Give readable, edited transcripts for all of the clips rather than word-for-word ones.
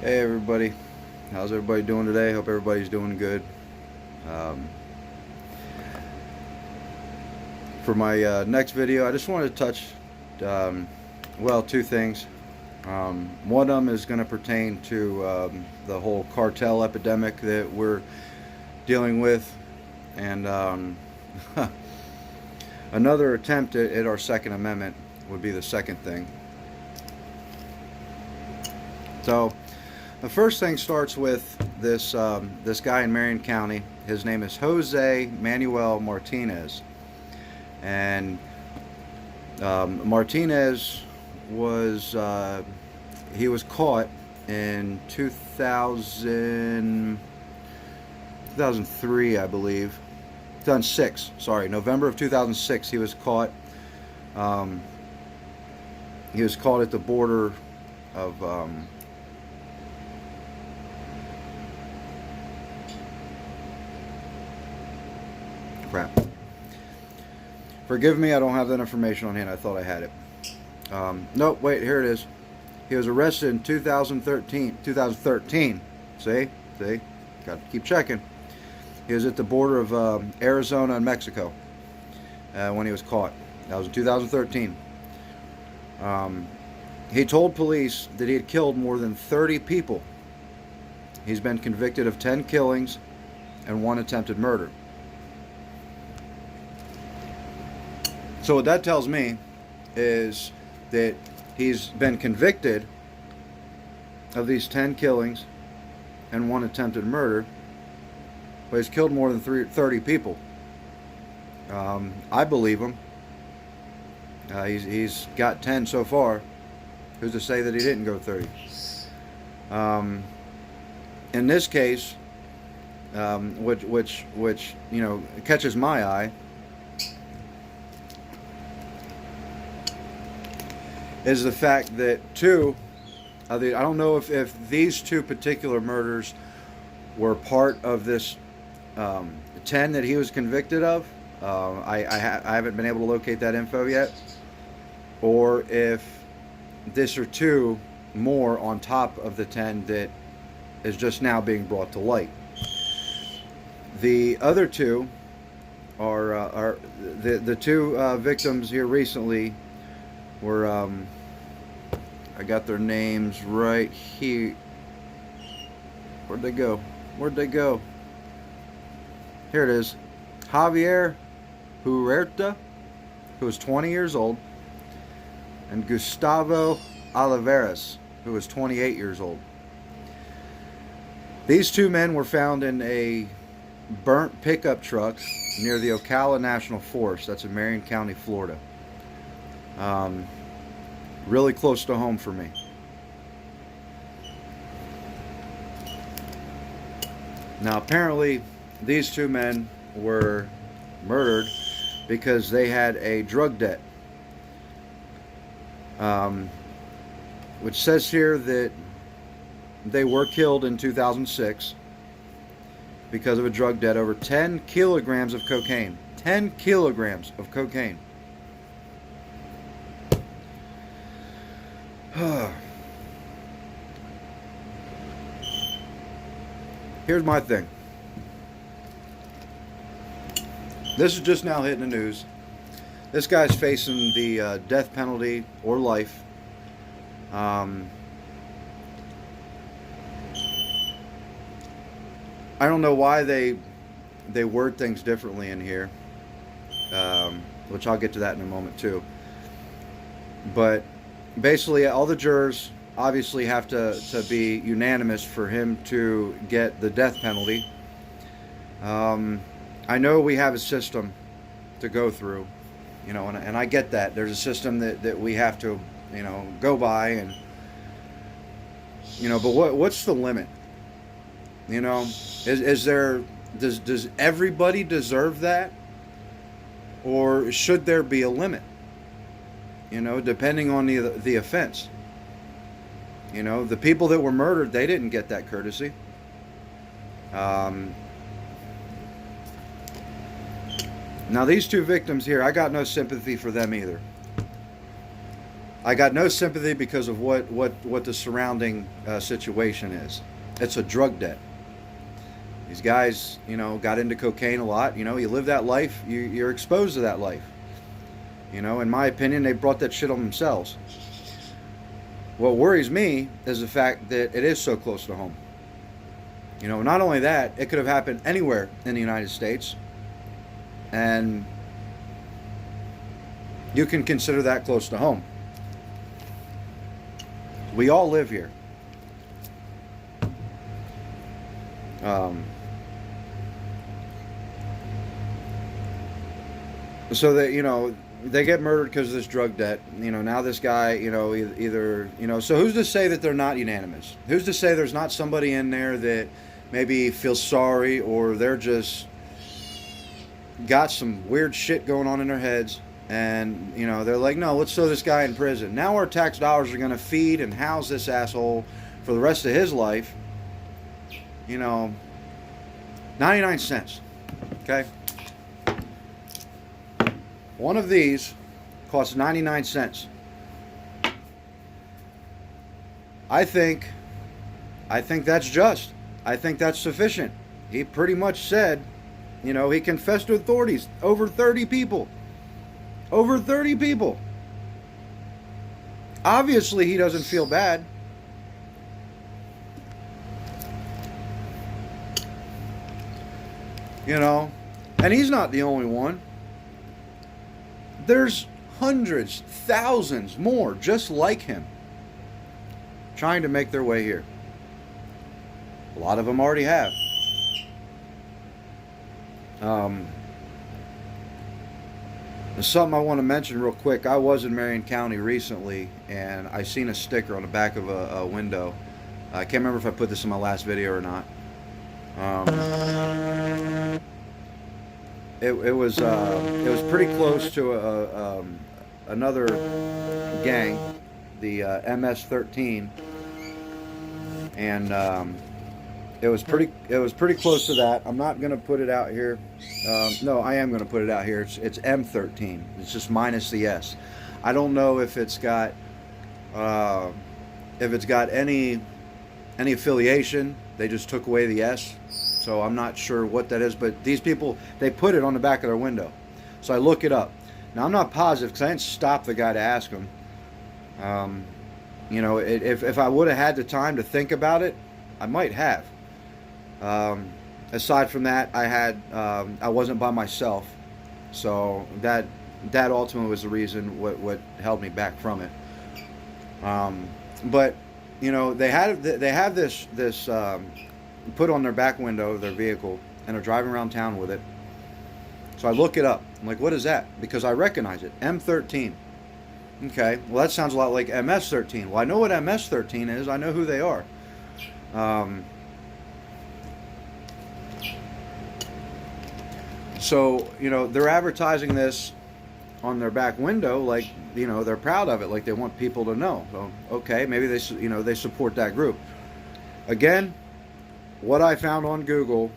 Hey everybody, how's everybody doing today? Hope everybody's doing good. Um, for my next video, I just wanted to touch, um, well, two things. One of them is going to pertain to the whole cartel epidemic that we're dealing with, and another attempt at our Second Amendment would be the second thing. So, the first thing starts with this guy in Marion County. His name is Jose Manuel Martinez, and Martinez was he was caught in 2003, I believe. 2006. Sorry, November of 2006. He was caught. Um, he was caught at the border of. Crap. Forgive me, I don't have that information on hand. I thought I had it. Nope, wait, here it is. He was arrested in 2013. 2013. See? Got to keep checking. He was at the border of Arizona and Mexico when he was caught. That was in 2013. He told police that he had killed more than 30 people. He's been convicted of 10 killings and 1 attempted murder. So what that tells me is that he's been convicted of these 10 killings and 1 attempted murder, but he's killed more than 30 people. I believe him. He's got 10 so far. Who's to say that he didn't go 30? In this case, which you know catches my eye, is the fact that I don't know if these 2 particular murders were part of this 10 that he was convicted of. I haven't been able to locate that info yet, or if this are 2 more on top of the 10 that is just now being brought to light. The other 2 are the 2 victims here recently were I got their names right here. Where'd they go? Here it is. Javier Huerta, who was 20 years old, and Gustavo Olivares, who was 28 years old. These 2 men were found in a burnt pickup truck near the Ocala National Forest. That's in Marion County, Florida. Really close to home for me. Now, apparently, these 2 men were murdered because they had a drug debt. Which says here that they were killed in 2006 because of a drug debt over 10 kilograms of cocaine. 10 kilograms of cocaine. Here's my thing. This is just now hitting the news. This guy's facing the death penalty or life. I don't know why they word things differently in here, which I'll get to that in a moment too. But basically, all the jurors obviously have to be unanimous for him to get the death penalty. I know we have a system to go through, you know, and I get that. There's a system that we have to, you know, go by, and, you know, but what's the limit? You know, is there, does everybody deserve that? Or should there be a limit? You know, depending on the offense. You know, the people that were murdered, they didn't get that courtesy. Now, these 2 victims here, I got no sympathy for them either. I got no sympathy because of what the surrounding situation is. It's a drug debt. These guys, got into cocaine a lot. You live that life, you're exposed to that life. In my opinion, they brought that shit on themselves. What worries me is the fact that it is so close to home. Not only that, it could have happened anywhere in the United States, and you can consider that close to home. We all live here. So that, they get murdered because of this drug debt. Now this guy, either, so who's to say that they're not unanimous? Who's to say there's not somebody in there that maybe feels sorry, or they're just got some weird shit going on in their heads, and, they're like, no, let's throw this guy in prison. Now our tax dollars are going to feed and house this asshole for the rest of his life. 99 cents. Okay? One of these costs 99 cents. I think that's just. I think that's sufficient. He pretty much said, he confessed to authorities. Over 30 people. Over 30 people. Obviously, he doesn't feel bad. And he's not the only one. There's hundreds, thousands more just like him trying to make their way here. A lot of them already have. There's something I want to mention real quick. I was in Marion County recently, and I seen a sticker on the back of a window. I can't remember if I put this in my last video or not. It was pretty close to another gang, the MS-13, and it was pretty close to that. I'm not gonna put it out here. No, I am gonna put it out here. It's M13. It's just minus the S. I don't know if it's got any affiliation. They just took away the S. So I'm not sure what that is, but these people, they put it on the back of their window. So I look it up. Now I'm not positive because I didn't stop the guy to ask him. If I would have had the time to think about it, I might have. Aside from that, I wasn't by myself, so that ultimately was the reason what held me back from it. But they have this put on their back window of their vehicle, and they're driving around town with it. So I look it up. I'm like, what is that? Because I recognize it. M13. Okay, well that sounds a lot like MS-13. Well, I know what MS-13 is. I know who they are. So, they're advertising this on their back window like, they're proud of it, like they want people to know. So, okay, maybe they support that group. Again, what I found on Google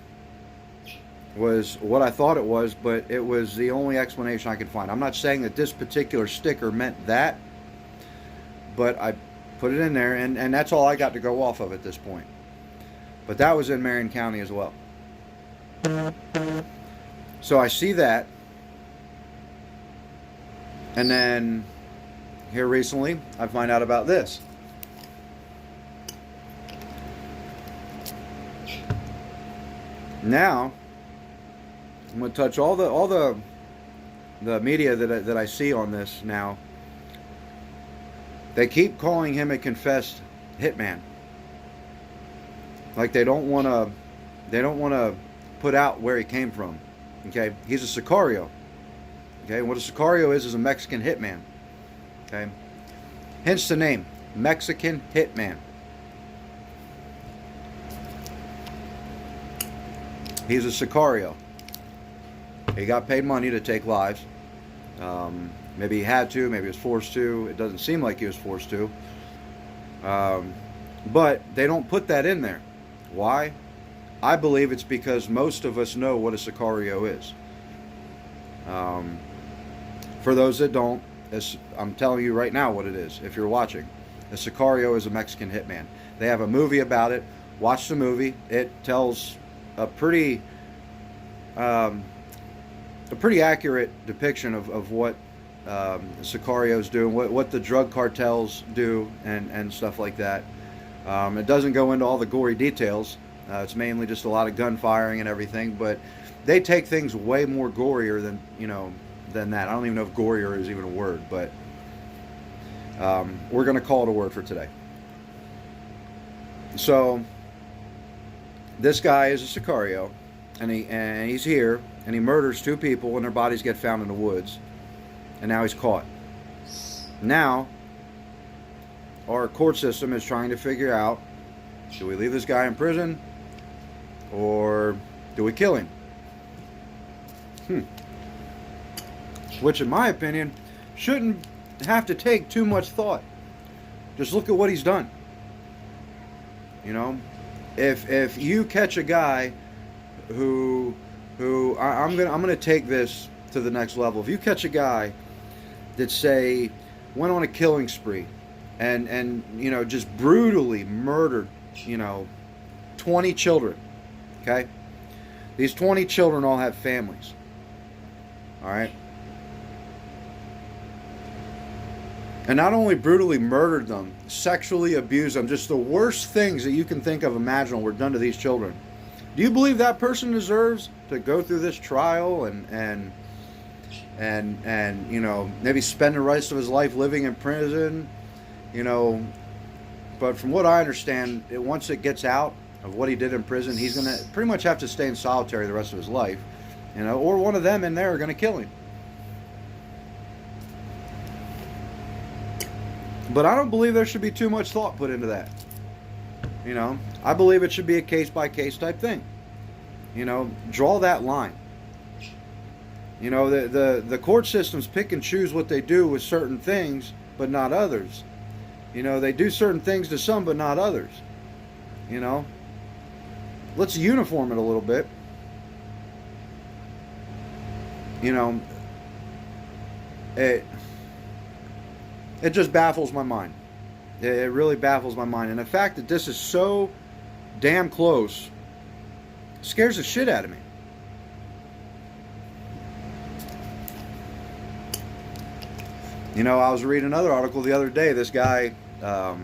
was what I thought it was, but it was the only explanation I could find. I'm not saying that this particular sticker meant that, but I put it in there, and that's all I got to go off of at this point. But that was in Marion County as well. So I see that, and then here recently I find out about this. Now I'm going to touch all the media that I see on this now. They keep calling him a confessed hitman. Like they don't want to put out where he came from. Okay, he's a Sicario. Okay, and what a Sicario is a Mexican hitman. Okay, hence the name, Mexican Hitman. He's a Sicario. He got paid money to take lives. Maybe he had to, maybe he was forced to. It doesn't seem like he was forced to. But they don't put that in there. Why? I believe it's because most of us know what a Sicario is. For those that don't, I'm telling you right now what it is. If you're watching, a Sicario is a Mexican hitman. They have a movie about it. Watch the movie. It tells a pretty accurate depiction of what Sicarios do and what the drug cartels do and stuff like that. It doesn't go into all the gory details. It's mainly just a lot of gun firing and everything, but they take things way more gorier than that. I don't even know if gorier is even a word, but we're going to call it a word for today. So this guy is a Sicario, and he's here, and he murders 2 people, and their bodies get found in the woods, and now he's caught. Now, our court system is trying to figure out, do we leave this guy in prison, or do we kill him? Which, in my opinion, shouldn't have to take too much thought. Just look at what he's done. You know, if you catch a guy who I'm gonna take this to the next level. If you catch a guy that, say, went on a killing spree and just brutally murdered 20 children, okay? These 20 children all have families. All right? And not only brutally murdered them, sexually abused them, just the worst things that you can think of imaginable were done to these children. Do you believe that person deserves to go through this trial and maybe spend the rest of his life living in prison? But from what I understand, once it gets out of what he did in prison, he's going to pretty much have to stay in solitary the rest of his life. Or one of them in there are going to kill him. But I don't believe there should be too much thought put into that. I believe it should be a case-by-case type thing. Draw that line. The court systems pick and choose what they do with certain things, but not others. They do certain things to some, but not others. Let's uniform it a little bit. It just baffles my mind. It really baffles my mind. And the fact that this is so damn close scares the shit out of me. I was reading another article the other day. This guy, I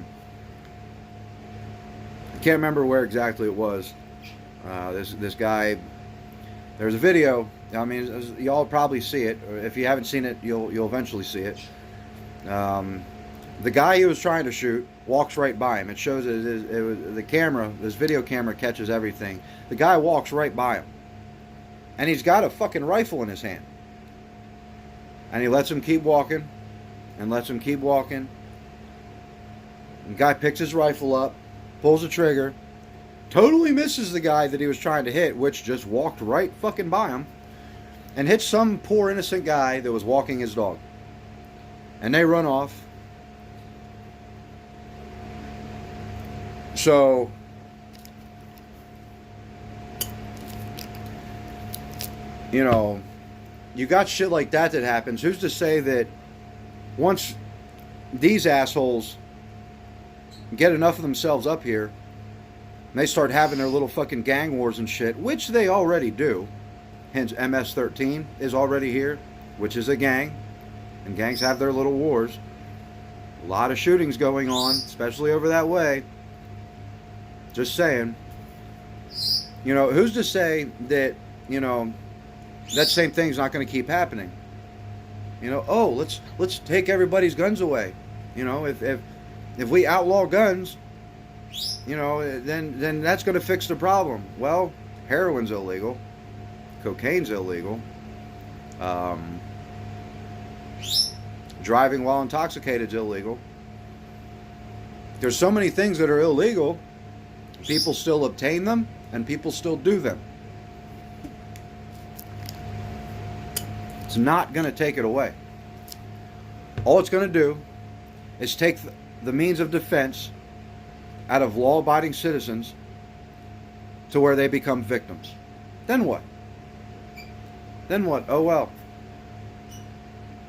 can't remember where exactly it was. This guy, there's a video. I mean, y'all probably see it. If you haven't seen it, you'll eventually see it. The guy he was trying to shoot walks right by him. It shows the camera, this video camera catches everything. The guy walks right by him. And he's got a fucking rifle in his hand. And he lets him keep walking. And lets him keep walking. The guy picks his rifle up. Pulls the trigger. Totally misses the guy that he was trying to hit, which just walked right fucking by him. And hits some poor innocent guy that was walking his dog. And they run off. So, you got shit like that happens. Who's to say that once these assholes get enough of themselves up here, and they start having their little fucking gang wars and shit, which they already do. Hence, MS-13 is already here, which is a gang. And gangs have their little wars. A lot of shootings going on, especially over that way. Just saying. Who's to say that, that same thing's not going to keep happening? Let's take everybody's guns away. If we outlaw guns, then that's going to fix the problem. Well, heroin's illegal. Cocaine's illegal. Driving while intoxicated is illegal. There's so many things that are illegal. People still obtain them, and people still do them. It's not going to take it away. All it's going to do is take the means of defense out of law-abiding citizens to where they become victims. Then what? Oh well.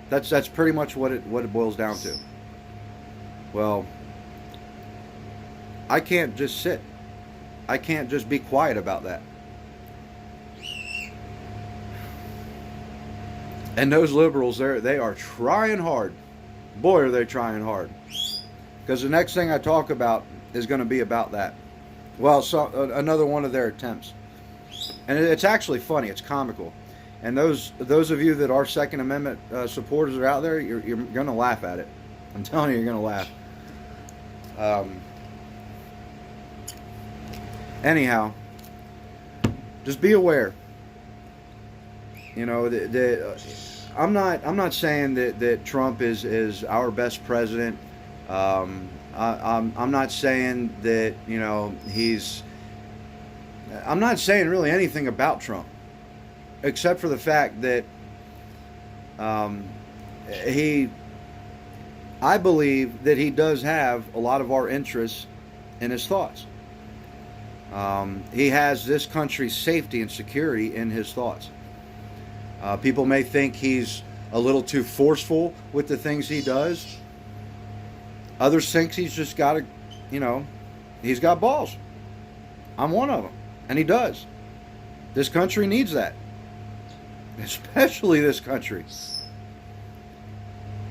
That's pretty much what it boils down to. Well, I can't just sit. I can't just be quiet about that. And those liberals, they are trying hard. Boy, are they trying hard. Because the next thing I talk about is going to be about that. Well, so another one of their attempts. And it's actually funny. It's comical. And those of you that are Second Amendment supporters are out there, you're going to laugh at it. I'm telling you, you're going to laugh. Anyhow, just be aware. You know, I'm not saying that Trump is our best president. I'm not saying that, you know, I'm not saying really anything about Trump, except for the fact that I believe that he does have a lot of our interests in his thoughts. He has this country's safety and security in his thoughts. People may think he's a little too forceful with the things he does. Others think he's just got he's got balls. I'm one of them. And he does. This country needs that. Especially this country.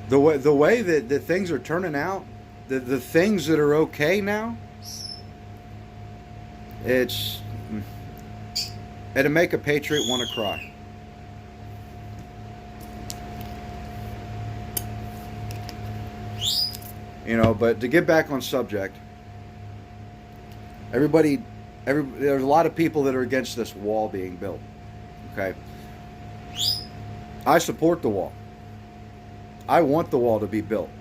The way that things are turning out, the things that are okay now, it'll make a patriot want to cry. You know, but to get back on subject, there's a lot of people that are against this wall being built. Okay? I support the wall. I want the wall to be built.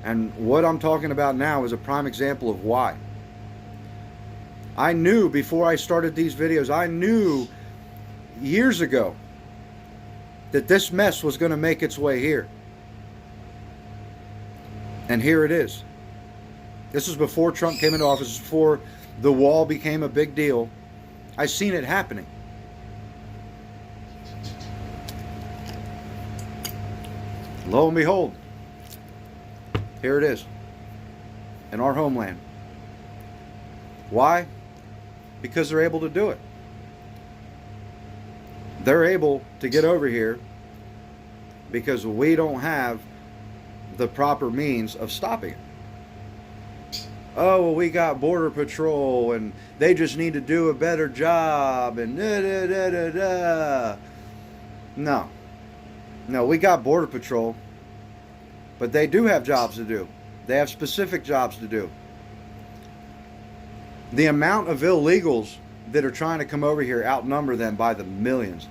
And what I'm talking about now is a prime example of why. I knew before I started these videos, I knew years ago that this mess was going to make its way here. And here it is. This is before Trump came into office, before the wall became a big deal. I've seen it happening. Lo and behold, here it is, in our homeland. Why? Because they're able to do it. They're able to get over here because we don't have the proper means of stopping it. Oh, well, we got Border Patrol and they just need to do a better job and da-da-da-da-da. No, we got Border Patrol, but they do have jobs to do. They have specific jobs to do. The amount of illegals that are trying to come over here outnumber them by the millions.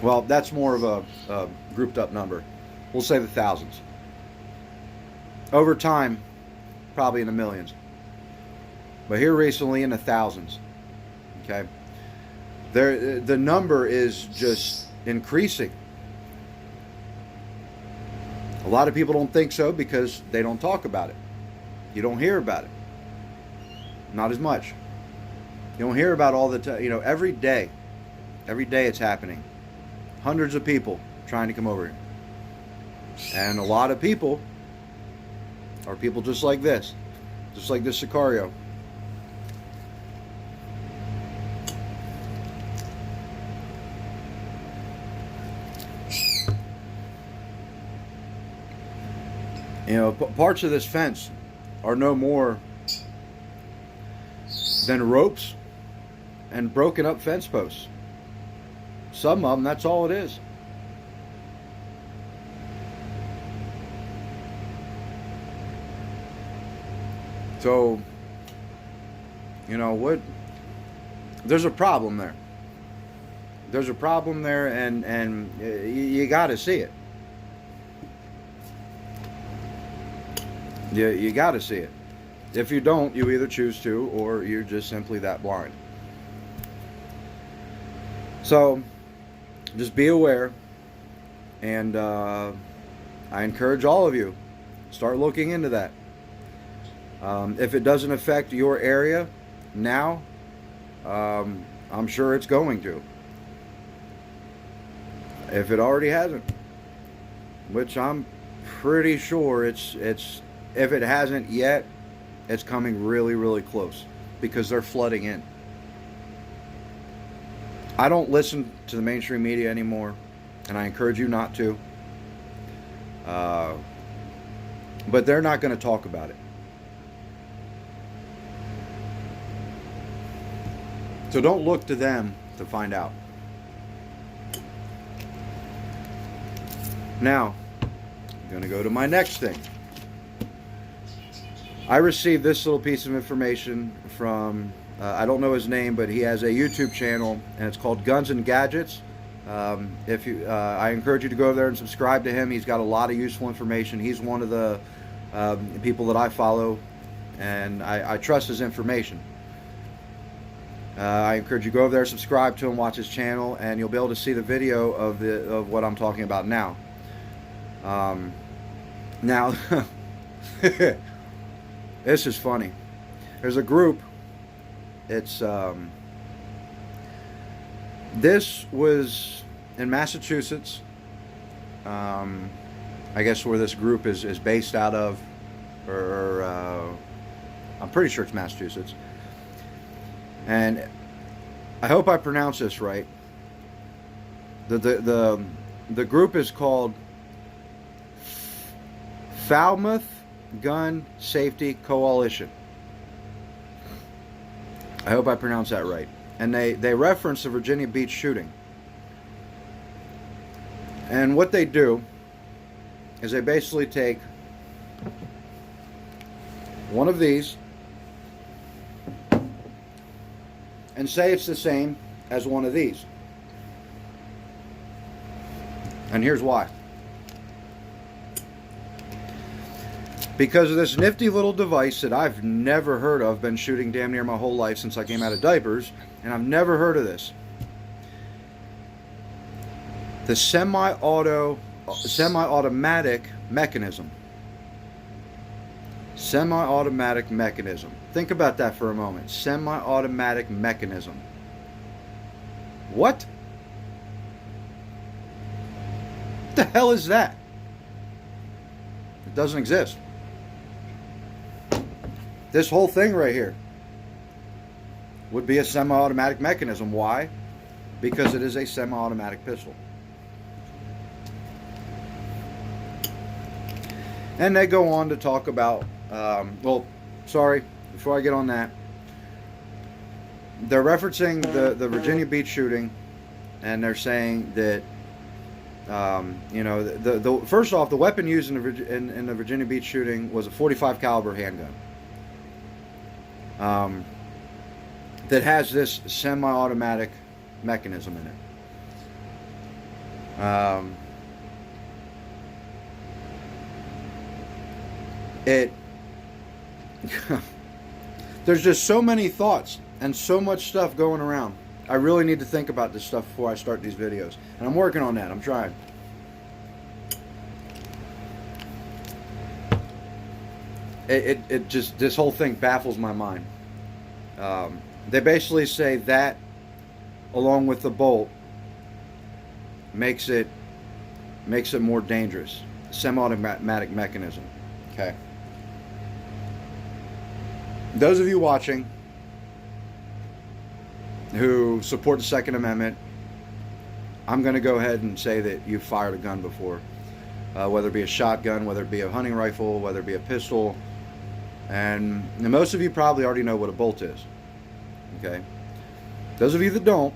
Well, that's more of a grouped up number. We'll say the thousands. Over time, probably in the millions. But here recently in the thousands. Okay? The number is just increasing. A lot of people don't think so because they don't talk about it. You don't hear about it. Not as much. You don't hear about all the time. You know, every day it's happening. Hundreds of people trying to come over here. And a lot of people are people just like this. Just like this Sicario. You know, parts of this fence are no more than ropes and broken up fence posts. Some of them, that's all it is. So, you know what? There's a problem there. There's a problem there, and you got to see it. You got to see it. If you don't, you either choose to, or you're just simply that blind. So, just be aware, and I encourage all of you, start looking into that. If it doesn't affect your area now, I'm sure it's going to. If it already hasn't, which I'm pretty sure it's if it hasn't yet, it's coming really, really close because they're flooding in. I don't listen to the mainstream media anymore, and I encourage you not to. But they're not going to talk about it. So don't look to them to find out. Now, I'm going to go to my next thing. I received this little piece of information from, I don't know his name, but he has a YouTube channel, and it's called Guns and Gadgets. I encourage you to go over there and subscribe to him. He's got a lot of useful information. He's one of the people that I follow, and I trust his information. I encourage you to go over there, subscribe to him, watch his channel, and you'll be able to see the video of what I'm talking about now. Now, this is funny. There's a group. It's this was in Massachusetts. I guess where this group is based out of, or I'm pretty sure it's Massachusetts. And I hope I pronounce this right. The group is called Falmouth Gun Safety Coalition. I hope I pronounced that right. And they reference the Virginia Beach shooting. And what they do is they basically take one of these and say it's the same as one of these. And here's why. Because of this nifty little device that I've never heard of, been shooting damn near my whole life since I came out of diapers, and I've never heard of this. The semi-automatic mechanism. Semi-automatic mechanism. Think about that for a moment. Semi-automatic mechanism. What? What the hell is that? It doesn't exist. This whole thing right here would be a semi-automatic mechanism. Why? Because it is a semi-automatic pistol. And they go on to talk about, well, sorry, before I get on that, they're referencing the Virginia Beach shooting, and they're saying that, you know, first off, the weapon used in the Virginia Beach shooting was a .45 caliber handgun. That has this semi-automatic mechanism in it. There's just so many thoughts and so much stuff going around. I really need to think about this stuff before I start these videos, and I'm working on that. I'm trying. It just, this whole thing baffles my mind. They basically say that, along with the bolt, makes it more dangerous. Semi-automatic mechanism. Okay. Those of you watching who support the Second Amendment, I'm going to go ahead and say that you've fired a gun before, whether it be a shotgun, whether it be a hunting rifle, whether it be a pistol. And most of you probably already know what a bolt is. Okay? Those of you that don't,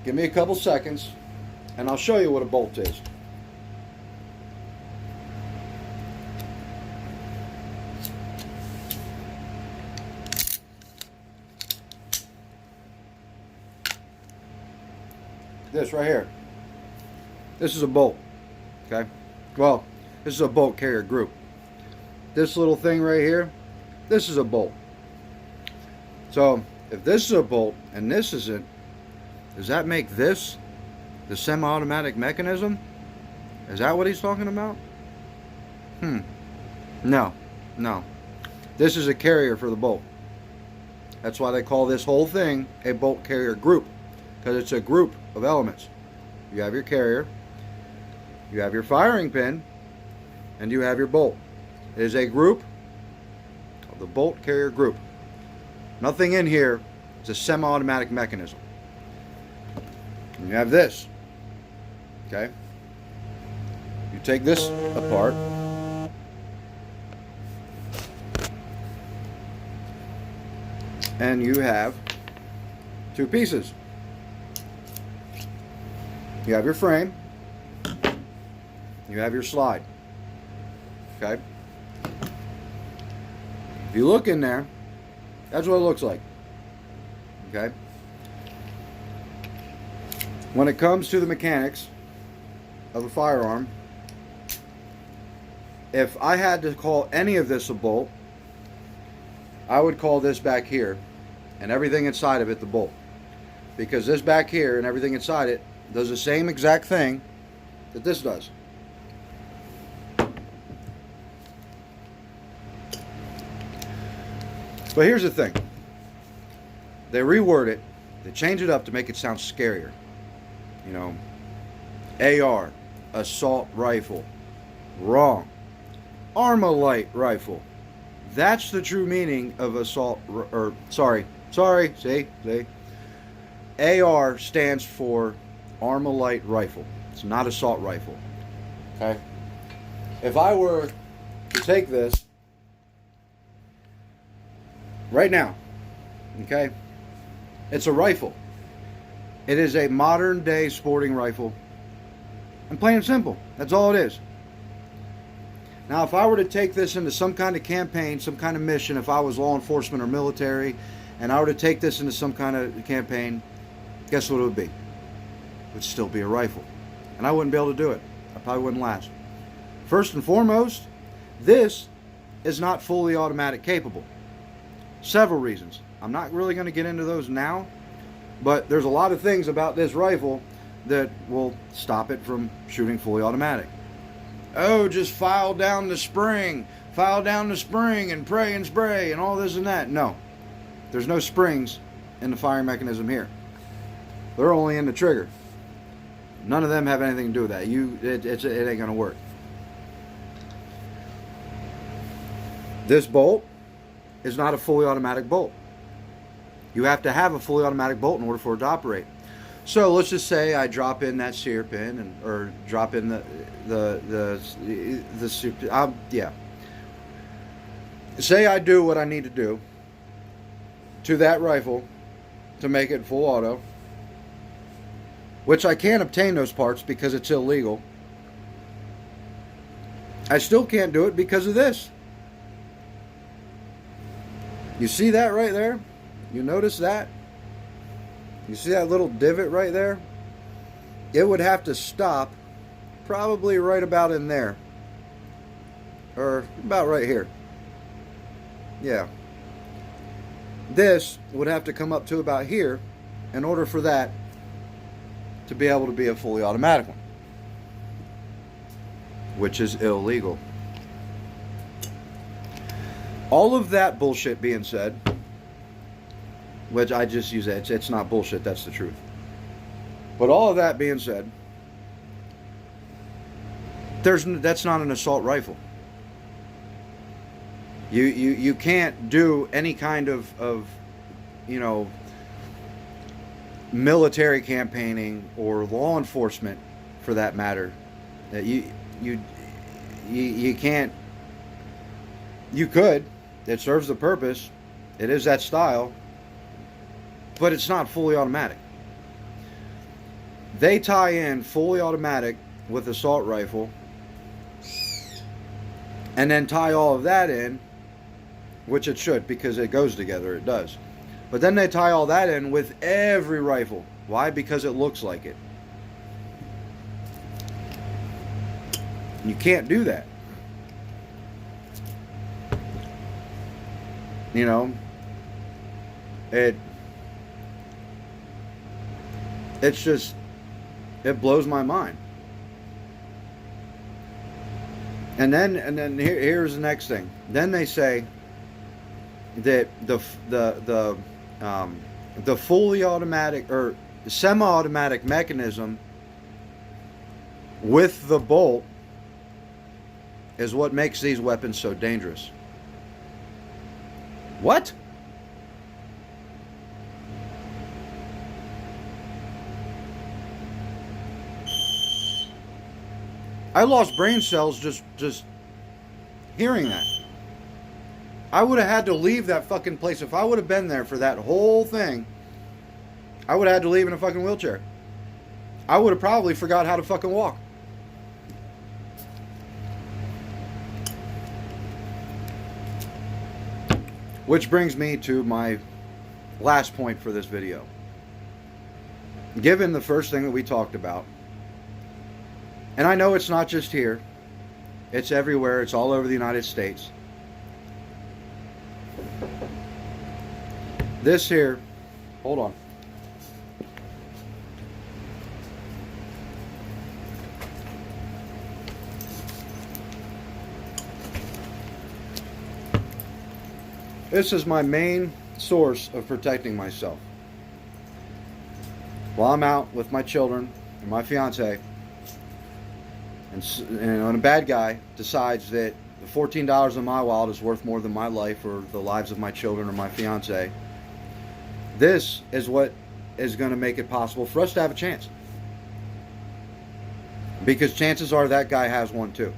give me a couple seconds and I'll show you what a bolt is. This right here. This is a bolt. Okay? Well, this is a bolt carrier group. This little thing right here, this is a bolt. So, if this is a bolt and this isn't, does that make this the semi-automatic mechanism? Is that what he's talking about? No. This is a carrier for the bolt. That's why they call this whole thing a bolt carrier group, because it's a group of elements. You have your carrier, you have your firing pin, and you have your bolt. It is a group of the bolt carrier group. Nothing in here is a semi-automatic mechanism. And you have this. Okay? You take this apart. And you have two pieces. You have your frame. You have your slide. Okay? If you look in there, that's what it looks like. Okay? When it comes to the mechanics of a firearm, if I had to call any of this a bolt, I would call this back here and everything inside of it the bolt. Because this back here and everything inside it does the same exact thing that this does. But here's the thing. They reword it. They change it up to make it sound scarier. You know, AR, assault rifle. Wrong. Armalite rifle. That's the true meaning of assault, or see. AR stands for Armalite rifle. It's not assault rifle. Okay? If I were to take this right now, okay, it's a rifle. It is a modern day sporting rifle. And plain and simple. That's all it is. Now, if I were to take this into some kind of campaign, some kind of mission, if I was law enforcement or military, and I were to take this into some kind of campaign, guess what it would be? It would still be a rifle. And I wouldn't be able to do it. I probably wouldn't last. First and foremost, this is not fully automatic capable. Several reasons. I'm not really going to get into those now, but there's a lot of things about this rifle that will stop it from shooting fully automatic. Oh, just file down the spring and pray and spray and all this and that. No, there's no springs in the firing mechanism here. They're only in the trigger. None of them have anything to do with that. It ain't gonna work. This bolt is not a fully automatic bolt. You have to have a fully automatic bolt in order for it to operate. So let's just say I drop in that sear pin, or drop in yeah. Say I do what I need to do to that rifle to make it full auto, which I can't obtain those parts because it's illegal. I still can't do it because of this. You see that right there? You notice that? You see that little divot right there? It would have to stop probably right about in there. Or about right here. Yeah. This would have to come up to about here in order for that to be able to be a fully automatic one. Which is illegal. All of that bullshit being said, which I just use that, it's not bullshit, that's the truth. But all of that being said, that's not an assault rifle. You can't do any kind of you know, military campaigning or law enforcement, for that matter. You can't. You could. It serves the purpose. It is that style. But it's not fully automatic. They tie in fully automatic with assault rifle, and then tie all of that in, which it should, because it goes together, it does. But then they tie all that in with every rifle. Why? Because it looks like it. You can't do that. You know, it's just, it blows my mind. And then here's the next thing. Then they say, that the fully automatic or semi-automatic mechanism with the bolt is what makes these weapons so dangerous. What? I lost brain cells just hearing that. I would have had to leave that fucking place. If I would have been there for that whole thing, I would have had to leave in a fucking wheelchair. I would have probably forgot how to fucking walk. Which brings me to my last point for this video. Given the first thing that we talked about, and I know it's not just here, it's everywhere, it's all over the United States. This here, hold on. This is my main source of protecting myself. While I'm out with my children and my fiance, and a bad guy decides that the $14 in my wallet is worth more than my life or the lives of my children or my fiance, this is what is going to make it possible for us to have a chance. Because chances are that guy has one too.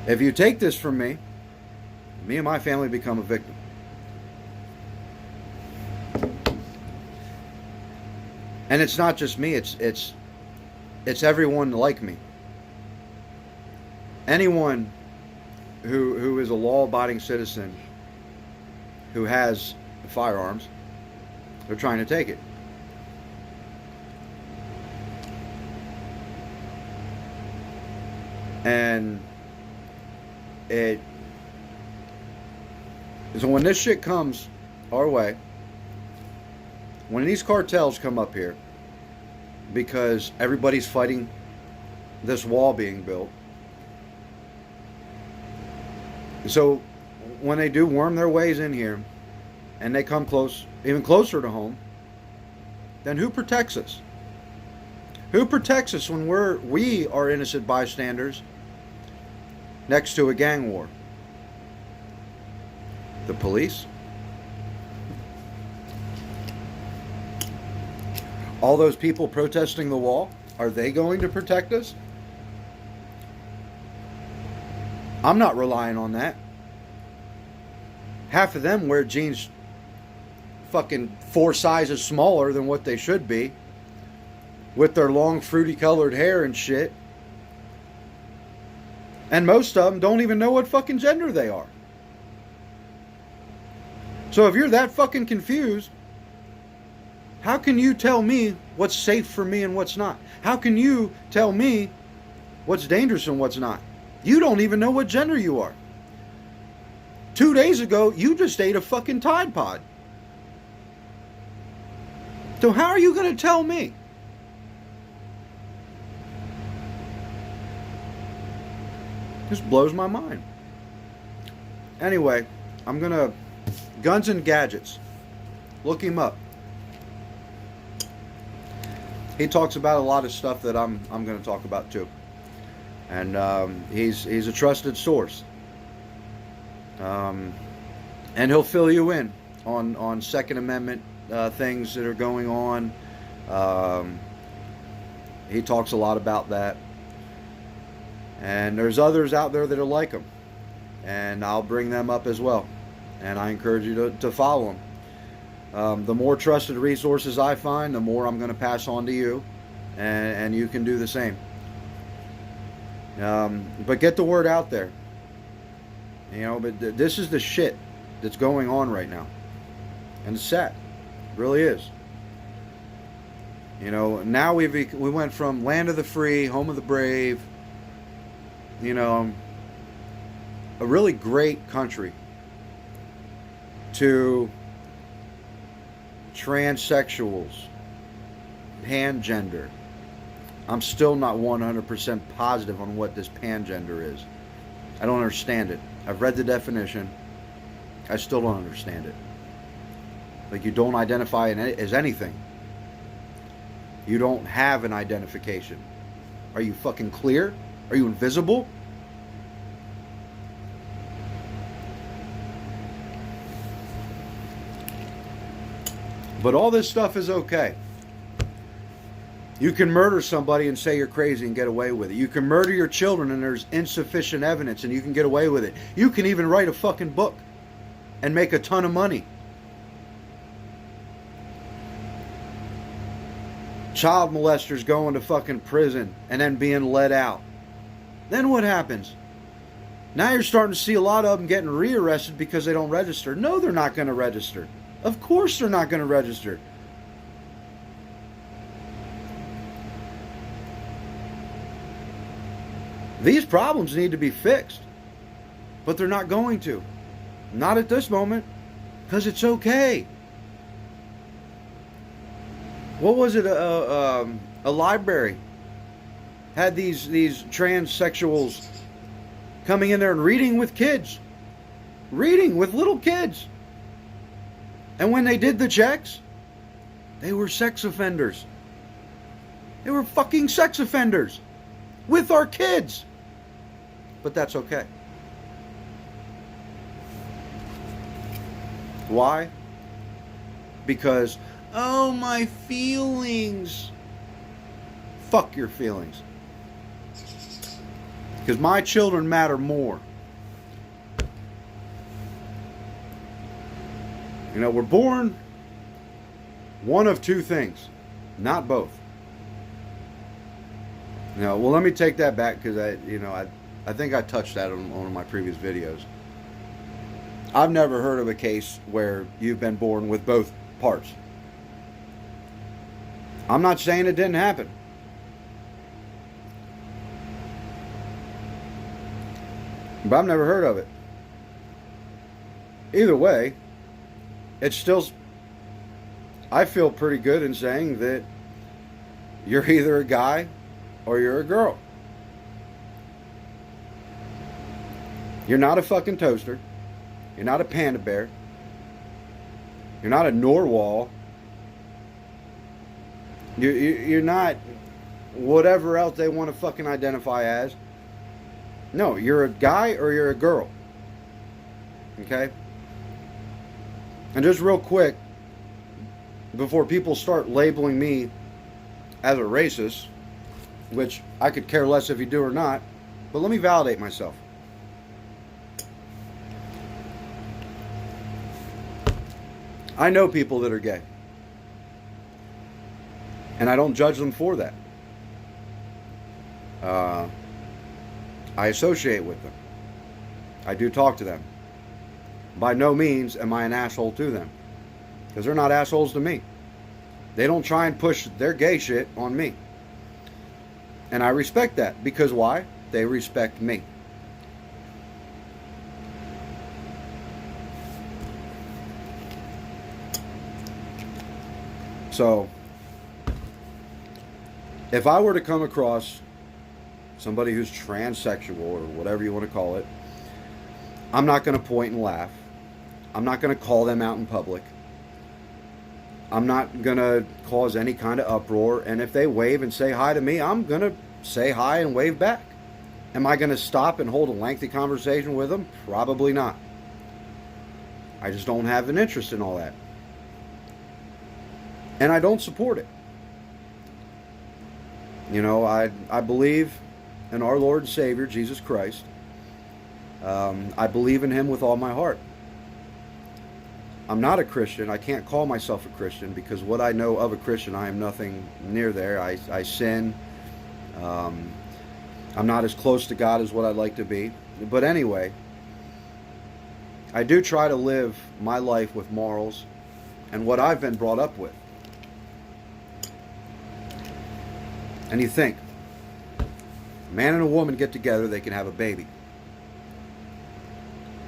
If you take this from me, me and my family become a victim. And it's not just me, it's everyone like me. Anyone who is a law-abiding citizen who has firearms, they're trying to take it. And so when this shit comes our way, when these cartels come up here, because everybody's fighting this wall being built, so when they do worm their ways in here and they come close, even closer to home, then who protects us? Who protects us when we are innocent bystanders next to a gang war? The police? All those people protesting the wall, are they going to protect us? I'm not relying on that. Half of them wear jeans fucking 4 sizes smaller than what they should be, with their long fruity colored hair and shit. And most of them don't even know what fucking gender they are. So if you're that fucking confused, how can you tell me what's safe for me and what's not? How can you tell me what's dangerous and what's not? You don't even know what gender you are. 2 days ago, you just ate a fucking Tide Pod. So how are you going to tell me? This blows my mind. Anyway, I'm going to... Guns and Gadgets. Look him up. He talks about a lot of stuff that I'm going to talk about too. And he's a trusted source. And he'll fill you in on Second Amendment things that are going on. He talks a lot about that. And there's others out there that are like him. And I'll bring them up as well. And I encourage you to follow them. The more trusted resources I find, the more I'm going to pass on to you. And you can do the same. But get the word out there. You know, but this is the shit that's going on right now. And it's sad. It really is. You know, now we went from land of the free, home of the brave, you know, a really great country, to transsexuals, pangender. I'm still not 100% positive on what this pangender is. I don't understand it. I've read the definition. I still don't understand it. Like, you don't identify as anything. You don't have an identification. Are you fucking clear? Are you invisible? But all this stuff is okay. You can murder somebody and say you're crazy and get away with it. You can murder your children and there's insufficient evidence and you can get away with it. You can even write a fucking book and make a ton of money. Child molesters going to fucking prison and then being let out. Then what happens? Now you're starting to see a lot of them getting rearrested because they don't register. No, they're not going to register. Of course they're not going to register. These problems need to be fixed. But they're not going to. Not at this moment. Because it's okay. What was it? A library had these transsexuals coming in there and reading with kids. Reading with little kids. And when they did the checks, they were sex offenders. They were fucking sex offenders. With our kids. But that's okay. Why? Because, oh, my feelings. Fuck your feelings. Because my children matter more. You know, we're born one of two things, not both. You know, well, let me take that back because I think I touched that on one of my previous videos. I've never heard of a case where you've been born with both parts. I'm not saying it didn't happen. But I've never heard of it. Either way, it's still, I feel pretty good in saying that you're either a guy or you're a girl. You're not a fucking toaster. You're not a panda bear. You're not a narwhal. You're not whatever else they want to fucking identify as. No, you're a guy or you're a girl. Okay? And just real quick, before people start labeling me as a racist, which I could care less if you do or not, but let me validate myself. I know people that are gay. And I don't judge them for that. I associate with them. I do talk to them. By no means am I an asshole to them. Because they're not assholes to me. They don't try and push their gay shit on me. And I respect that. Because why? They respect me. So, if I were to come across somebody who's transsexual or whatever you want to call it, I'm not going to point and laugh. I'm not going to call them out in public. I'm not going to cause any kind of uproar. And if they wave and say hi to me, I'm going to say hi and wave back. Am I going to stop and hold a lengthy conversation with them? Probably not. I just don't have an interest in all that. And I don't support it. You know, I believe in our Lord and Savior, Jesus Christ. I believe in Him with all my heart. I'm not a Christian. I can't call myself a Christian because what I know of a Christian, I am nothing near there. I sin. I'm not as close to God as what I'd like to be. But anyway, I do try to live my life with morals and what I've been brought up with. And you think, a man and a woman get together, they can have a baby.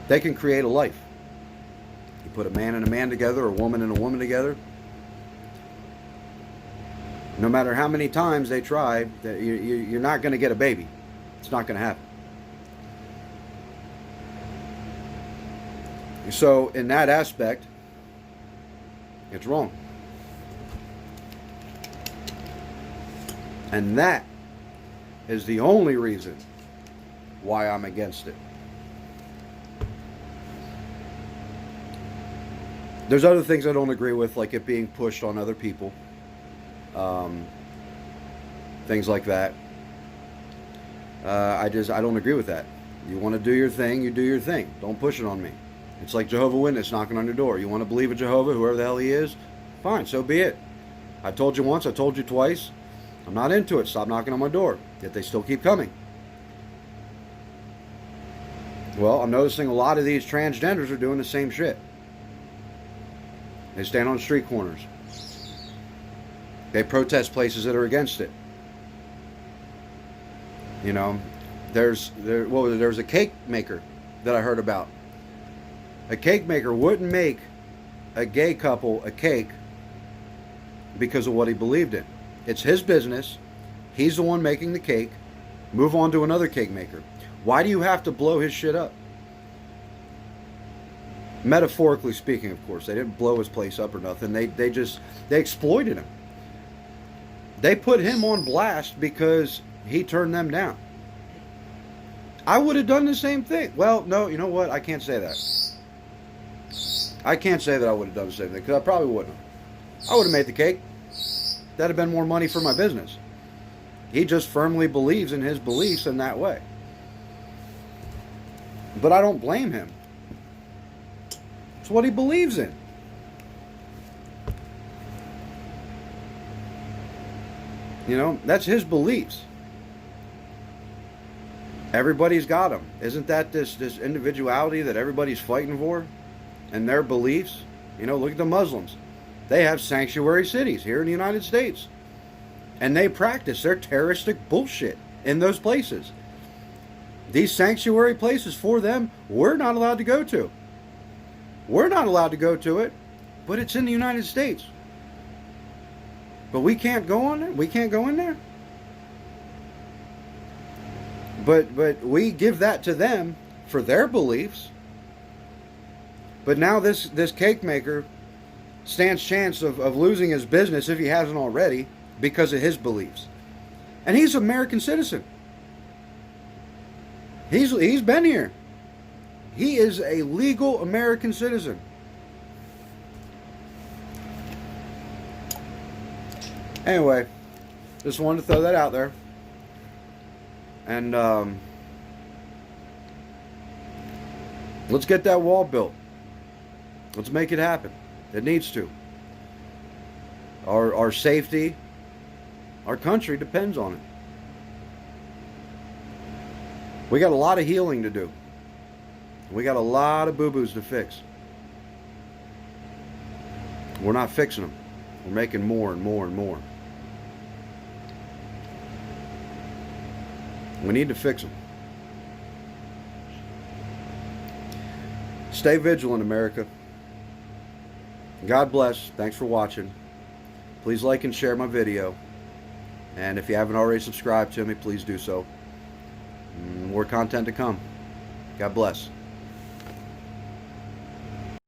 They can create a life. You put a man and a man together, or a woman and a woman together, no matter how many times they try, you're not going to get a baby. It's not going to happen. So in that aspect, it's wrong. And that is the only reason why I'm against it. There's other things I don't agree with, like it being pushed on other people. Things like that. I don't agree with that. You want to do your thing, you do your thing. Don't push it on me. It's like Jehovah's Witness knocking on your door. You want to believe in Jehovah, whoever the hell he is? Fine, so be it. I told you once, I told you twice. I'm not into it. Stop knocking on my door. Yet they still keep coming. Well, I'm noticing a lot of these transgenders are doing the same shit. They stand on street corners. They protest places that are against it. You know, there's a cake maker that I heard about. A cake maker wouldn't make a gay couple a cake because of what he believed in. It's his business. He's the one making the cake. Move on to another cake maker. Why do you have to blow his shit up? Metaphorically speaking, of course. They didn't blow his place up or nothing. They exploited him. They put him on blast because he turned them down. I would have done the same thing. Well, no, you know what? I can't say that. I can't say that I would have done the same thing because I probably wouldn't have. I would have made the cake. That'd have been more money for my business. He just firmly believes in his beliefs in that way. But I don't blame him. It's what he believes in. You know, that's his beliefs. Everybody's got them. Isn't that this individuality that everybody's fighting for? And their beliefs? You know, look at the Muslims. They have sanctuary cities here in the United States. And they practice their terroristic bullshit in those places. These sanctuary places for them, we're not allowed to go to. We're not allowed to go to it, but it's in the United States. But we can't go on there? We can't go in there? But we give that to them for their beliefs. But now this cake maker stands chance of losing his business if he hasn't already because of his beliefs. And he's an American citizen. He's been here. He is a legal American citizen. Anyway, just wanted to throw that out there. And let's get that wall built. Let's make it happen. It needs to. Our safety, our country depends on it. We got a lot of healing to do. We got a lot of boo-boos to fix. We're not fixing them. We're making more and more and more. We need to fix them. Stay vigilant, America. God bless. Thanks for watching. Please like and share my video. And if you haven't already subscribed to me, please do so. More content to come. God bless.